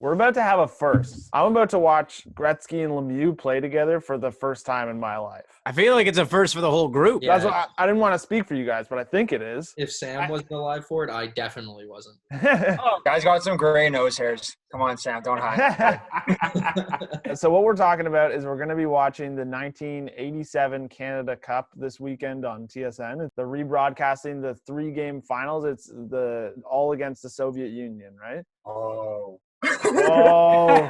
We're about to have a first. I'm about to watch Gretzky and Lemieux play together for the first time in my life. I feel like it's a first for the whole group. That's why I didn't want to speak for you guys, but I think it is. If Sam wasn't alive for it, I definitely wasn't. Oh, guys got some gray nose hairs. Come on, Sam, don't hide. So what we're talking about is we're going to be watching the 1987 Canada Cup this weekend on TSN. They're rebroadcasting the 3-game finals. It's the all against the Soviet Union, right? Oh. Oh.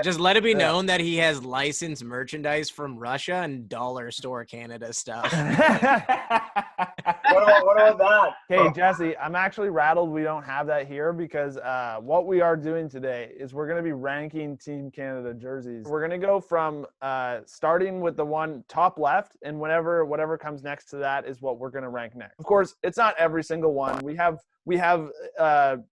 Just let it be known that he has licensed merchandise from Russia and dollar store Canada stuff. What about that? Okay, Jesse, I'm actually rattled we don't have that here because what we are doing today is we're going to be ranking Team Canada jerseys. We're going to go from starting with the one top left, and whatever comes next to that is what we're going to rank next. Of course, it's not every single one. We have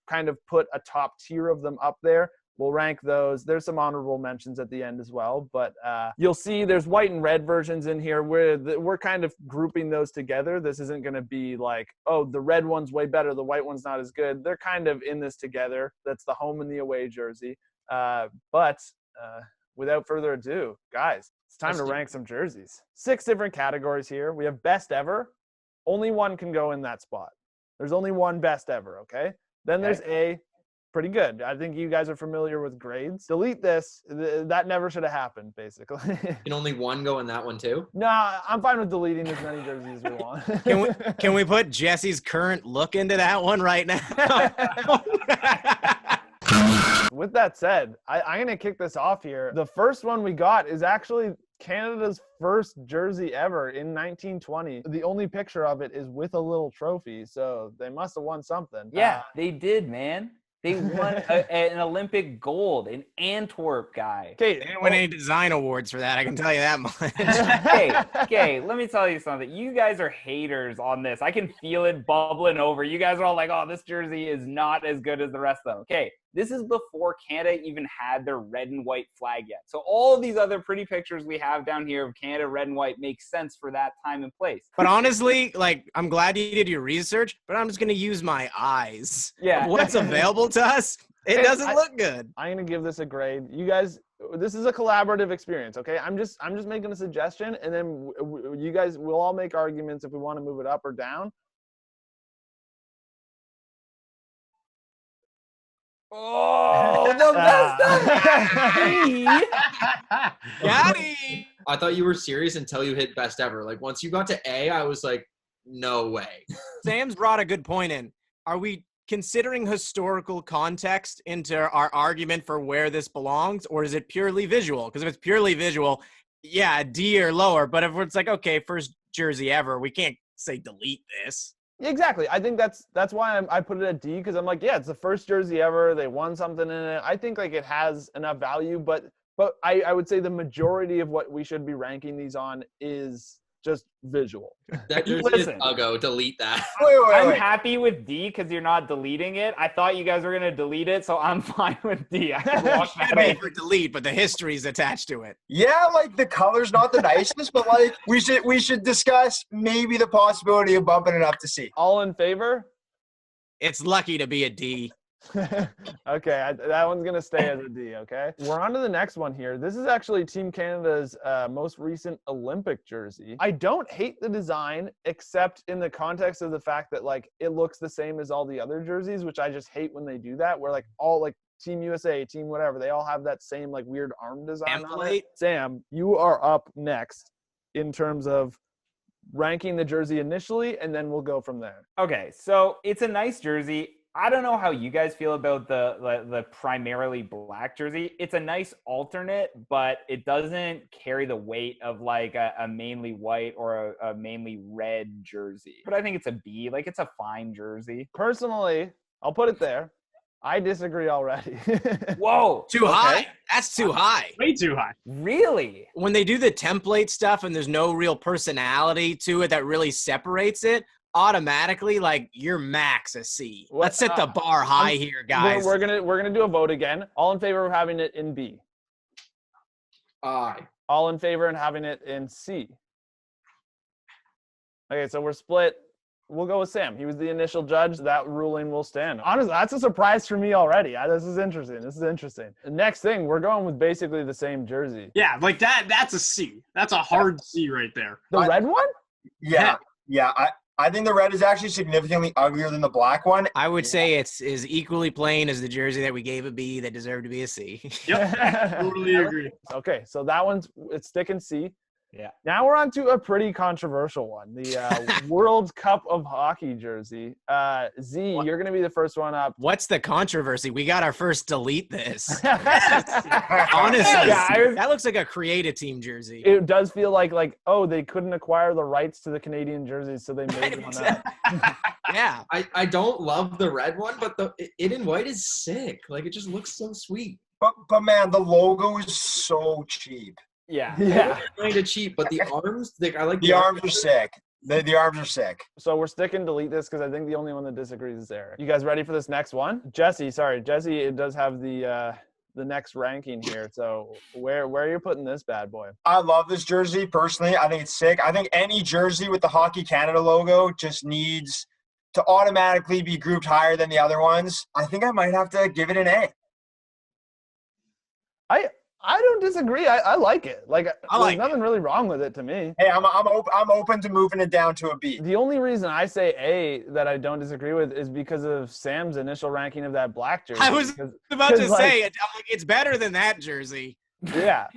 kind of put a top tier of them up there. We'll rank those. There's some honorable mentions at the end as well, but you'll see there's white and red versions in here. We're kind of grouping those together. This isn't going to be like, oh, the red one's way better, the white one's not as good. They're kind of in this together. That's the home and the away jersey. But without further ado, guys, it's time to rank some jerseys. 6 different categories here. We have best ever. Only one can go in that spot. There's only one best ever, okay? Then there's A. Pretty good. I think you guys are familiar with grades. Delete this. That never should have happened, basically. Can only one go in that one too? No, I'm fine with deleting as many jerseys as we want. Can we put Jesse's current look into that one right now? With that said, I'm going to kick this off here. The first one we got is actually Canada's first jersey ever in 1920. The only picture of it is with a little trophy, so they must have won something. Yeah, they did, man. They won an Olympic gold, an Antwerp guy. They didn't win any design awards for that, I can tell you that much. Okay, let me tell you something. You guys are haters on this. I can feel it bubbling over. You guys are all like, oh, this jersey is not as good as the rest of them. Okay, this is before Canada even had their red and white flag yet. So all of these other pretty pictures we have down here of Canada red and white make sense for that time and place. But honestly, like, I'm glad you did your research, but I'm just going to use my eyes. Yeah. What's available to us, it doesn't look good. I'm going to give this a grade. You guys, this is a collaborative experience, okay? I'm just making a suggestion, and then you guys will all make arguments if we want to move it up or down. Oh, the best ever! Yachty! I thought you were serious until you hit best ever. Like once you got to A, I was like, no way. Sam's brought a good point in. Are we considering historical context into our argument for where this belongs, or is it purely visual? Because if it's purely visual, yeah, D or lower. But if it's like, okay, first jersey ever, we can't say delete this. Exactly. I think that's why I put it at D, because I'm like, yeah, it's the first jersey ever. They won something in it. I think like it has enough value, but I would say the majority of what we should be ranking these on is just visual. That jersey is Uggo. Delete that. I'm happy with D because you're not deleting it. I thought you guys were going to delete it, so I'm fine with D. I can walk that Should be over. for delete, but the history's attached to it. Yeah, like the color's not the nicest, but like we should discuss maybe the possibility of bumping it up to C. All in favor? It's lucky to be a D. Okay, that one's going to stay as a D, okay? We're on to the next one here. This is actually Team Canada's most recent Olympic jersey. I don't hate the design, except in the context of the fact that, like, it looks the same as all the other jerseys, which I just hate when they do that, where, like, all, like, Team USA, Team whatever, they all have that same, like, weird arm design on it. Sam, you are up next in terms of ranking the jersey initially, and then we'll go from there. Okay, so it's a nice jersey. I don't know how you guys feel about the primarily black jersey. It's a nice alternate, but it doesn't carry the weight of like a mainly white or a mainly red jersey. But I think it's a B. Like, it's a fine jersey. Personally, I'll put it there. I disagree already. Whoa. Too high. That's too high. Way too high. Really? When they do the template stuff and there's no real personality to it that really separates it, automatically, like, you're max a C. Let's set the bar high here, guys. We're gonna do a vote again. All in favor of having it in B? Aye. All in favor of having it in C? Okay, so we're split we'll go with Sam. He was the initial judge. That ruling will stand. Honestly, that's a surprise for me already. This is interesting. The next thing, we're going with basically the same jersey. Yeah, like that's a C. That's a hard C right there. The red one? Yeah. I think the red is actually significantly uglier than the black one. I would say it's as equally plain as the jersey that we gave a B that deserved to be a C. Yep, totally agree. Okay, so that it's sticking C. Yeah. Now we're on to a pretty controversial one, the World Cup of Hockey jersey. Z, you're going to be the first one up. What's the controversy? We got our first delete this. Honestly, Yeah, that looks like a create-a team jersey. It does feel like they couldn't acquire the rights to the Canadian jerseys, so they made one up. Yeah. I don't love the red one, but it in white is sick. Like, it just looks so sweet. But man, the logo is so cheap. Yeah. Yeah. Kind of cheap, but the arms, I like The arms are sick. The arms are sick. So we're sticking delete this because I think the only one that disagrees is Eric. You guys ready for this next one? Jesse, it does have the next ranking here. So where are you putting this bad boy? I love this jersey personally. I think it's sick. I think any jersey with the Hockey Canada logo just needs to automatically be grouped higher than the other ones. I think I might have to give it an A. I don't disagree. I like it. There's like nothing really wrong with it to me. Hey, I'm open to moving it down to a B. The only reason I say A that I don't disagree with is because of Sam's initial ranking of that black jersey. I was about to say, it's better than that jersey. Yeah,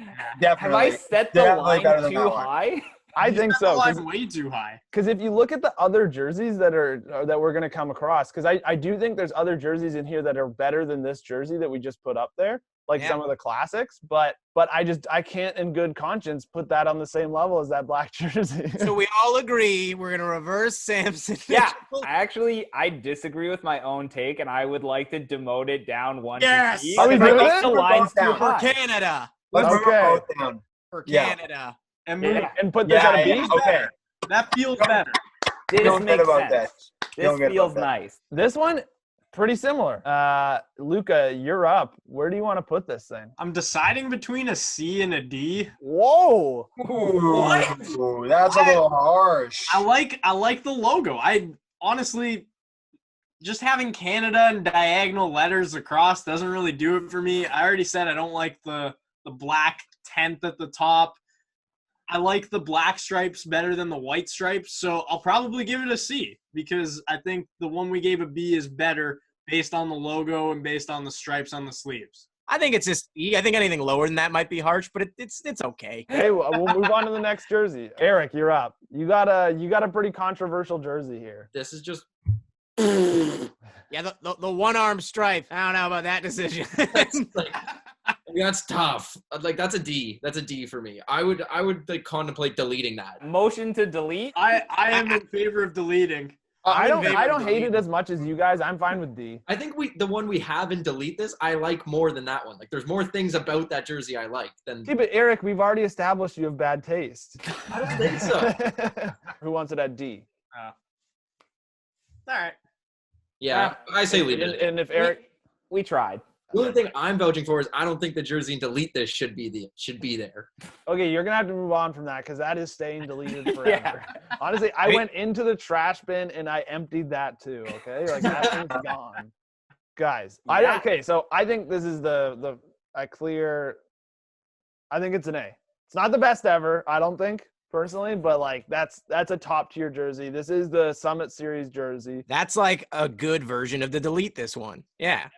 Definitely. Have I set the Definitely better line than too that one. high? I think so. Line way too high. Because if you look at the other jerseys that we're going to come across, because I do think there's other jerseys in here that are better than this jersey that we just put up there, some of the classics. But I can't in good conscience put that on the same level as that black jersey. So we all agree we're going to reverse Samson. Yeah, I disagree with my own take, and I would like to demote it down one. Yes! To Are we doing think it? the line's too For high. Canada. Let's move Okay. them both down. For Yeah. Canada. And move, And put this at a B? Yeah, okay. that feels better. This Feeling good makes about sense. that. This Feeling good feels about that. nice. This one, pretty similar. Luca, you're up. Where do you want to put this thing? I'm deciding between a C and a D. Whoa! Ooh, that's a little harsh. I like the logo. I honestly, just having Canada and diagonal letters across doesn't really do it for me. I already said I don't like the black tenth at the top. I like the black stripes better than the white stripes, so I'll probably give it a C because I think the one we gave a B is better based on the logo and based on the stripes on the sleeves. I think it's just E. I think anything lower than that might be harsh, but it's okay. Hey, we'll move on to the next jersey. Eric, you're up. You got a pretty controversial jersey here. This is just Yeah, the one-arm stripe. I don't know about that decision. that's tough. Like, that's a D. That's a D for me. I would like contemplate deleting that. Motion to delete. I am in favor of deleting. I don't favor of hate it deleting. as much as you guys. I'm fine with D. I think the one we have in delete this, I like more than that one. Like, there's more things about that jersey I like than. See, but Eric, we've already established you have bad taste. I don't think so. Who wants it at D? All right. Yeah, I say leave it. And if Eric, We tried. The only thing I'm vouching for is I don't think the jersey in delete this should be there. okay, you're gonna have to move on from that because that is staying deleted forever. Yeah. Honestly, I went into the trash bin and I emptied that too. Okay, like that thing's gone, guys. Yeah. So I think this is a clear. I think it's an A. It's not the best ever, I don't think personally, but like that's a top tier jersey. This is the Summit Series jersey. That's like a good version of the delete this one. Yeah.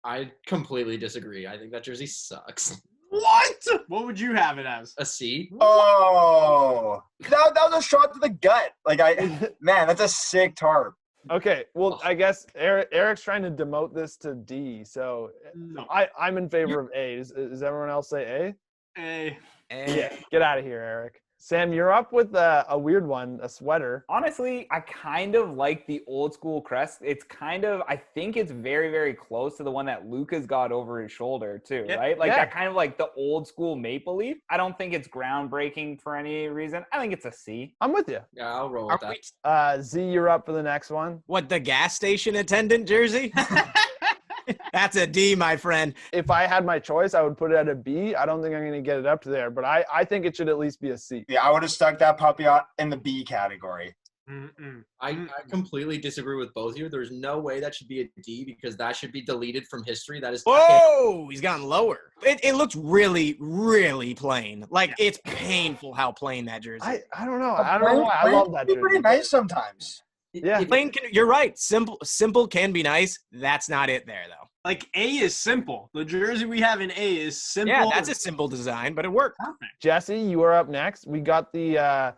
I completely disagree. I think that jersey sucks. What? What would you have it as? A C? Oh, that was a shot to the gut. Man, that's a sick tarp. Okay, well, I guess Eric's trying to demote this to D, so No. I'm in favor of A. Does everyone else say A? A. Yeah, get out of here, Eric. Sam, you're up with a weird one, a sweater. Honestly, I kind of like the old school crest. It's I think it's very, very close to the one that Luca's got over his shoulder too, Yeah. right? Like Yeah. that kind of like the old school maple leaf. I don't think it's groundbreaking for any reason. I think it's a C. I'm with you. Yeah, I'll roll Are with that. we, Z, you're up for the next one. what, the gas station attendant jersey? That's a D, my friend. If I had my choice, I would put it at a B. I don't think I'm going to get it up to there, but I think it should at least be a C. Yeah, I would have stuck that puppy out in the B category. I completely disagree with both of you. There's no way that should be a D because that should be deleted from history. That is. Whoa, he's gotten lower. It looks really, really plain. Like, it's painful how plain that jersey is. I don't know. I don't know why. I love that It's jersey. pretty nice sometimes. Yeah. Plain you're right. Simple can be nice. That's not it there, though. Like, A is simple. The jersey we have in A is simple. Yeah, that's a simple design, but it worked. Perfect. Jesse, you are up next. We got the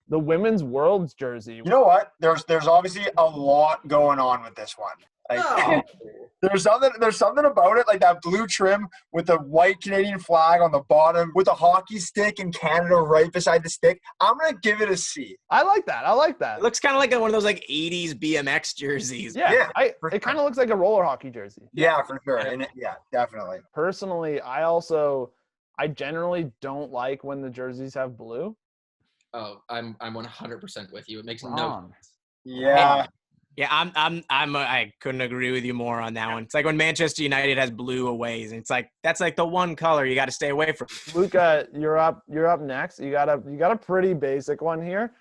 women's world's jersey. You know what? There's obviously a lot going on with this one. Like, there's something about it, like that blue trim with the white Canadian flag on the bottom, with a hockey stick in Canada right beside the stick. I'm gonna give it a C. I like that. It looks kind of like one of those like 80s BMX jerseys. Yeah, for it kind of looks like a roller hockey jersey. Yeah, for sure. And definitely. Personally, I generally don't like when the jerseys have blue. Oh, I'm 100% with you. It makes no Wrong. sense. Yeah. Yeah, I couldn't agree with you more on that one. It's like when Manchester United has blue aways, and it's like that's like the one color you got to stay away from. Luca, you're up next. You got a pretty basic one here.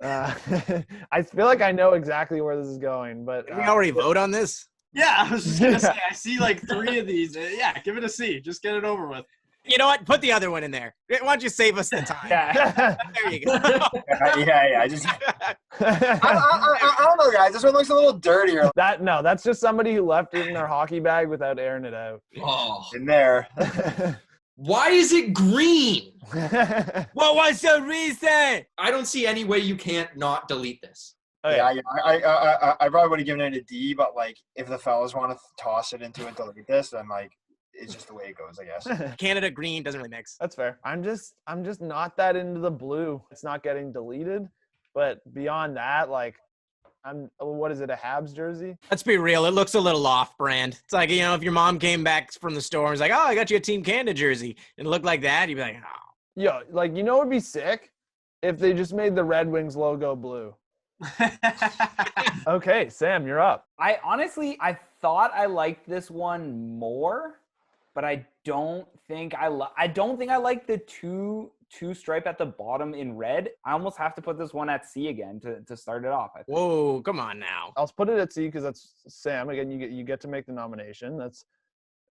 I feel like I know exactly where this is going, but Did we already vote on this? Yeah, I was just going to say, I see like 3 of these. Yeah, give it a C. Just get it over with. You know what? Put the other one in there. Why don't you save us the time? Yeah. There you go. Yeah. I don't know, guys. This one looks a little dirtier that's just somebody who left it in their hockey bag without airing it out. Oh, in there. why is it green? What was the reason? I don't see any way you can't not delete this. Yeah, I probably would have given it a D, but like if the fellas want to toss it into and delete this, then like it's just the way it goes, I guess. Canada green doesn't really mix. That's fair. I'm just not that into the blue. It's not getting deleted, but beyond that, like, what is it, a Habs jersey? Let's be real. It looks a little off-brand. It's like, you know, if your mom came back from the store and was like, "Oh, I got you a Team Canada jersey," and it looked like that, you'd be like, "Oh." Yo, like, you know what would be sick? If they just made the Red Wings logo blue. Okay, Sam, you're up. I thought I liked this one more, but I don't think I like the two stripe at the bottom in red. I almost have to put this one at C again to start it off. I think. Whoa, come on now. I'll put it at C because that's Sam. Again, you get to make the nomination. That's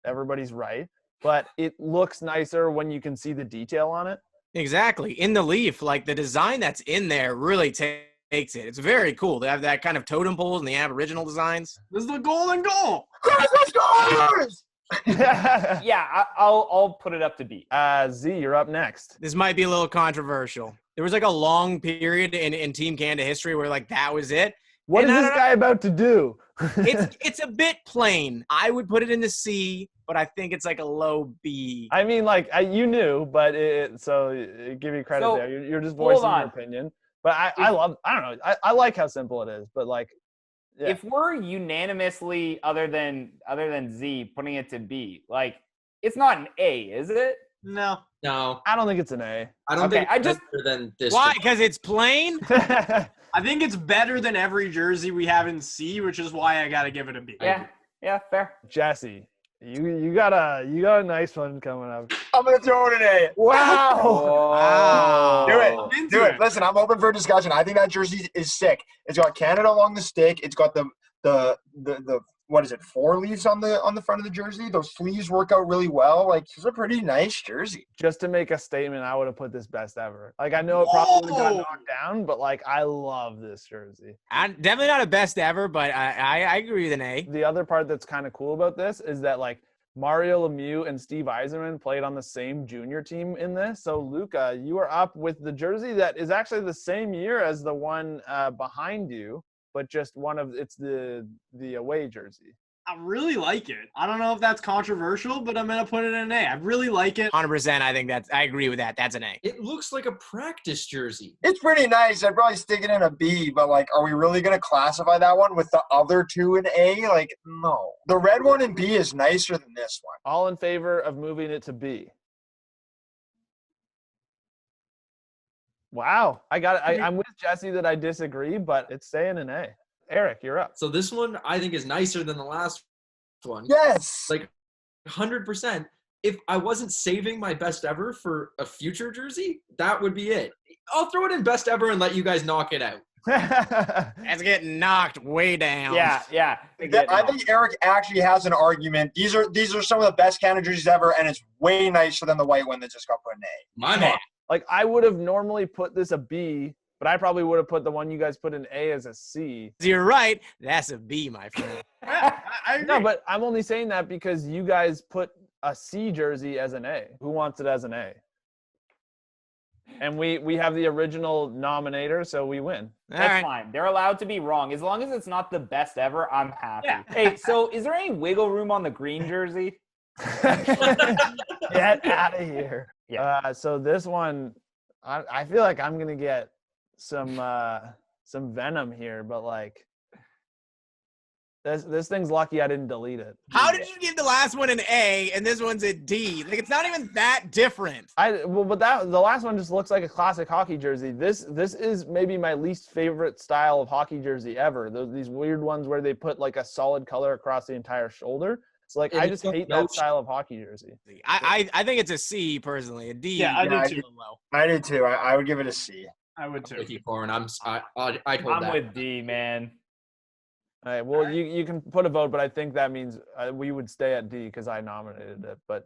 everybody's right. But it looks nicer when you can see the detail on it. Exactly. In the leaf, like the design that's in there really takes it. It's very cool. They have that kind of totem poles and the Aboriginal designs. This is the golden goal. Let's go! Yeah, I'll put it up to B. Z, you're up next. This might be a little controversial. There was like a long period in Team Canada history where like that was it. What is this guy about to do? It's a bit plain. I would put it in the C, but I think it's like a low B. I mean, like, you knew, but give you credit there. You're just voicing your opinion. But I don't know. I like how simple it is, but like, yeah. If we're unanimously, other than Z, putting it to B, like, it's not an A, is it? No. I don't think it's an A. I don't think it's better than this. Why? Because it's plain? I think it's better than every jersey we have in C, which is why I got to give it a B. Yeah, fair. Jesse, you got a nice one coming up. I'm gonna throw it an A. Wow. Wow. Do it. Listen, I'm open for discussion. I think that jersey is sick. It's got Canada along the stick. It's got the what is it, 4 leaves on the front of the jersey. Those sleeves work out really well. Like, it's a pretty nice jersey. Just to make a statement, I would have put this best ever. Like, I know it probably got knocked down, but like, I love this jersey. Definitely not a best ever, but I agree with an A. The other part that's kind of cool about this is that like Mario Lemieux and Steve Yzerman played on the same junior team in this. So Luca, you are up with the jersey that is actually the same year as the one behind you, but just it's the away jersey. I really like it. I don't know if that's controversial, but I'm going to put it in an A. I really like it. 100%. I agree with that. That's an A. It looks like a practice jersey. It's pretty nice. I'd probably stick it in a B, but like, are we really going to classify that one with the other 2 in A? Like, no. The red one in B is nicer than this one. All in favor of moving it to B? Wow. I'm with Jesse that I disagree, but it's staying an A. Eric, you're up. So this one I think is nicer than the last one. Yes. Like 100%. If I wasn't saving my best ever for a future jersey, that would be it. I'll throw it in best ever and let you guys knock it out. That's getting knocked way down. Yeah. I think Eric actually has an argument. These are some of the best Canada jerseys ever, and it's way nicer than the white one that just got put in A. My man. Like, I would have normally put this a B, but I probably would have put the one you guys put in A as a C. You're right. That's a B, my friend. I agree. No, but I'm only saying that because you guys put a C jersey as an A. Who wants it as an A? And we have the original nominator, so we win. That's fine. They're allowed to be wrong. As long as it's not the best ever, I'm happy. Yeah. Hey, so is there any wiggle room on the green jersey? Get out of here. Yeah. So this one, I feel like I'm gonna get some venom here, but like this thing's lucky I didn't delete it. How did you give the last one an A and this one's a D? Like, it's not even that different. But the last one just looks like a classic hockey jersey. This is maybe my least favorite style of hockey jersey ever. These weird ones where they put like a solid color across the entire shoulder. It's like I just hate that style of hockky jersey. I think it's a C personally. A D. Yeah, I do too. I do too. I would give it a C. I would too. With you, Corin. I'd hold I'm that. with D, man. All right. Well, you can put a vote, but I think that means we would stay at D because I nominated it. But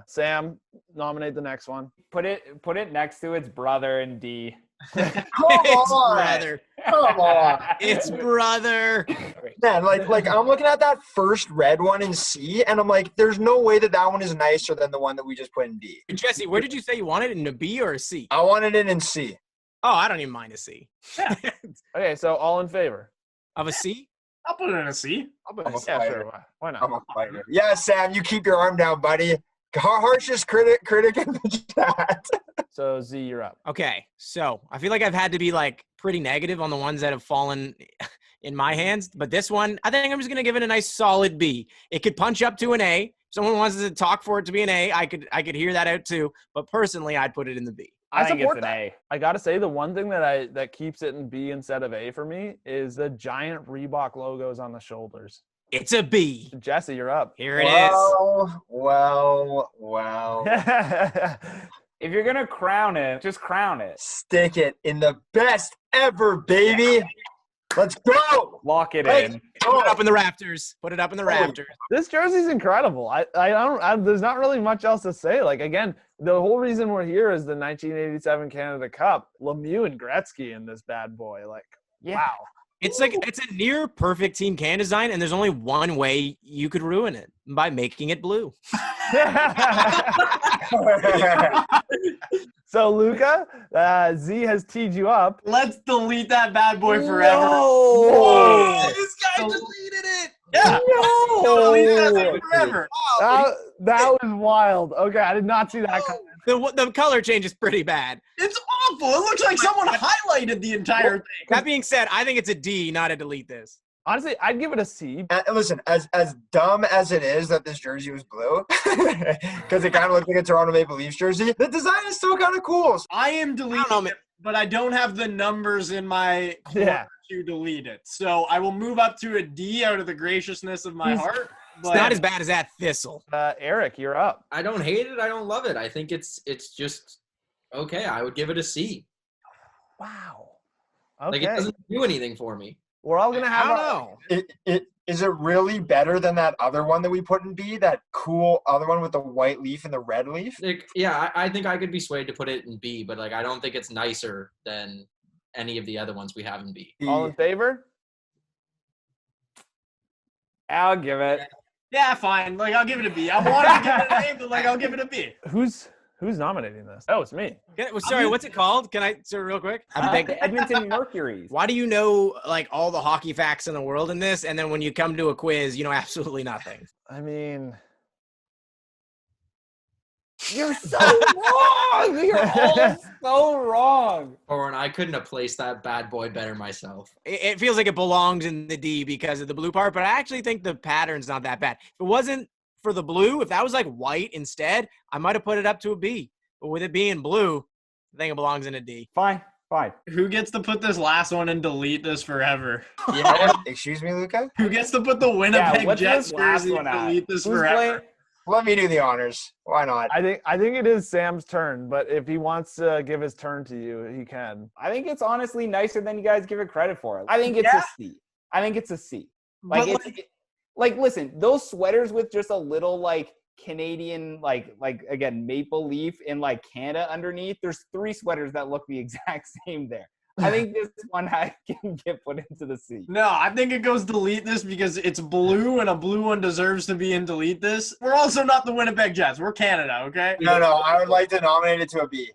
Sam, nominate the next one. Put it next to its brother in D. Come It's on. brother. Come on. It's brother. Man, like I'm looking at that first red one in C, and I'm like, there's no way that one is nicer than the one that we just put in D. Jesse, where did you say you wanted it, in a B or a C? I wanted it in C. Oh, I don't even mind a C. Okay, so all in favor? Of a C? I'll put it in a C. I'll put I'm a yeah, fighter. sure. Why not? I'm a fighter. Yeah, Sam, you keep your arm down, buddy. Harshest critic in the chat. So Z, you're up. Okay, so I feel like I've had to be like pretty negative on the ones that have fallen in my hands, but this one, I think I'm just gonna give it a nice solid B. It could punch up to an A. If someone wants to talk for it to be an A, I could hear that out too. But personally, I'd put it in the B. I think support it's an that. A. I gotta say, the one thing that keeps it in B instead of A for me is the giant Reebok logos on the shoulders. It's a B. Jesse, you're up. Here it is. Well. If you're gonna crown it, just crown it. Stick it in the best ever, baby. Let's go. Lock it Let's in. Put it up in the rafters. Put it up in the rafters. This jersey's incredible. I don't. There's not really much else to say. Like, again, the whole reason we're here is the 1987 Canada Cup. Lemieux and Gretzky in this bad boy. Like, wow. It's like it's a near perfect Team Can design, and there's only one way you could ruin it, by making it blue. So, Luca, Z has teed you up. Let's delete that bad boy forever. Oh, this guy deleted it. Yeah. No. Delete that thing forever. That was wild. Okay, I did not see that coming. The color change is pretty bad. It's awful. It looks like someone highlighted the entire thing. That being said, I think it's a D, not a delete this. Honestly, I'd give it a C. Listen, as dumb as it is that this jersey was blue, because it kind of looks like a Toronto Maple Leafs jersey, the design is still kind of cool. I am deleting it, but I don't have the numbers in my corner to delete it. So I will move up to a D out of the graciousness of my heart. It's not as bad as that Thistle. Eric, you're up. I don't hate it. I don't love it. I think it's just okay. I would give it a C. Wow. Like, Okay. it doesn't do anything for me. We're all gonna have. I don't know. Is it really better than that other one that we put in B? That cool other one with the white leaf and the red leaf? Like, yeah, I think I could be swayed to put it in B, but like I don't think it's nicer than any of the other ones we have in B. All in favor? I'll give it. Yeah, fine. Like, I'll give it a B. I wanted to give it an A, but like, I'll give it a B. Who's nominating this? Oh, it's me. Sorry, what's it called? Can I, sir, real quick? The Edmonton Mercuries. Why do you know like all the hockey facts in the world in this, and then when you come to a quiz, you know absolutely nothing? I mean, you're so wrong. You're all so wrong. Or I couldn't have placed that bad boy better myself. It feels like it belongs in the D because of the blue part, but I actually think the pattern's not that bad. If it wasn't for the blue, if that was like white instead, I might have put it up to a B. But with it being blue, I think it belongs in a D. Fine. Who gets to put this last one and delete this forever? Yeah. Excuse me, Luca? Who gets to put the Winnipeg what's Jets this last jersey one and at? delete this Who's forever? playing? Let me do the honors. Why not? I think it is Sam's turn, but if he wants to give his turn to you, he can. I think it's honestly nicer than you guys give it credit for. I think it's a C. I think it's a C. Like, But, it's like listen, those sweaters with just a little like Canadian, like again, maple leaf in like Canada underneath. There's 3 sweaters that look the exact same there. I think this one can get put into the C. No, I think it goes delete this because it's blue and a blue one deserves to be in delete this. We're also not the Winnipeg Jets. We're Canada, okay? No, I would like to nominate it to a B.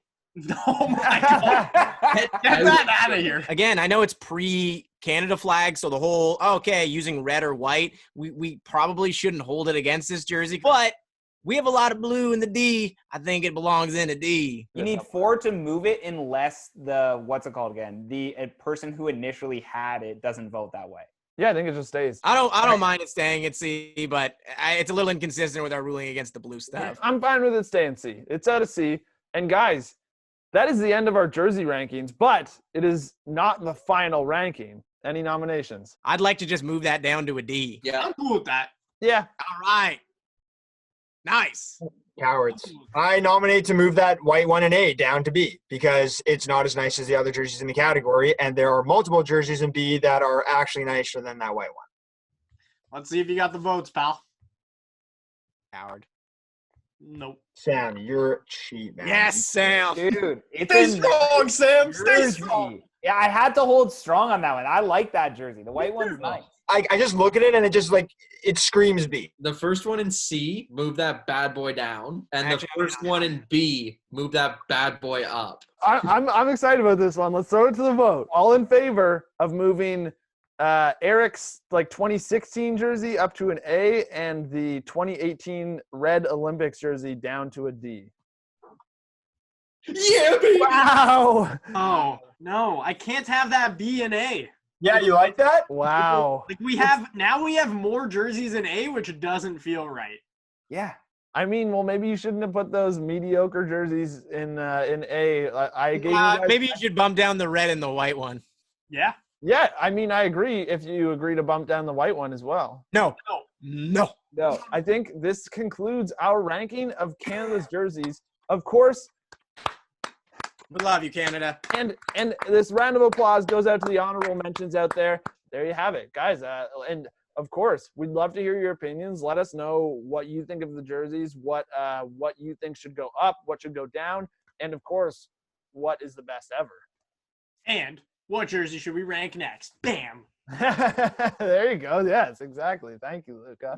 Oh my God. Get that out of here. Again, I know it's pre-Canada flag, so the whole, okay, using red or white, we probably shouldn't hold it against this jersey, but we have a lot of blue in the D. I think it belongs in a D. You need 4 to move it unless the, what's it called again? A person who initially had it doesn't vote that way. Yeah, I think it just stays. I don't mind it staying at C, but it's a little inconsistent with our ruling against the blue stuff. I'm fine with it staying C. It's at a C. And guys, that is the end of our jersey rankings, but it is not the final ranking. Any nominations? I'd like to just move that down to a D. Yeah. I'm cool with that. Yeah. All right. Nice. Cowards. I nominate to move that white one in A down to B because it's not as nice as the other jerseys in the category, and there are multiple jerseys in B that are actually nicer than that white one. Let's see if you got the votes, pal. Coward. Nope. Sam, you're cheap, man. Yes, Sam. Dude, it's Stay a strong, Sam. Stay jersey. strong. Yeah, I had to hold strong on that one. I like that jersey. The white one's nice. I just look at it and it just like it screams B. The first one in C, move that bad boy down, and the Actually, first one in B, move that bad boy up. I'm excited about this one. Let's throw it to the vote. All in favor of moving Eric's like 2016 jersey up to an A and the 2018 Red Olympics jersey down to a D. Yeah, baby. Wow. Oh, no. I can't have that B and A. Yeah, you like that? Wow. Like we have more jerseys in A, which doesn't feel right. Yeah. I mean, well, maybe you shouldn't have put those mediocre jerseys in A. I gave you guys, Maybe you should bump down the red and the white one. Yeah. Yeah, I mean, I agree if you agree to bump down the white one as well. No. No. I think this concludes our ranking of Canada's jerseys. Of course, We love you, Canada. and this round of applause goes out to the honorable mentions out there. There you have it, guys. And of course, we'd love to hear your opinions. Let us know what you think of the jerseys, what you think should go up, what should go down, and of course, what is the best ever. And what jersey should we rank next? Bam. There you go. Yes, exactly. Thank you, Luca.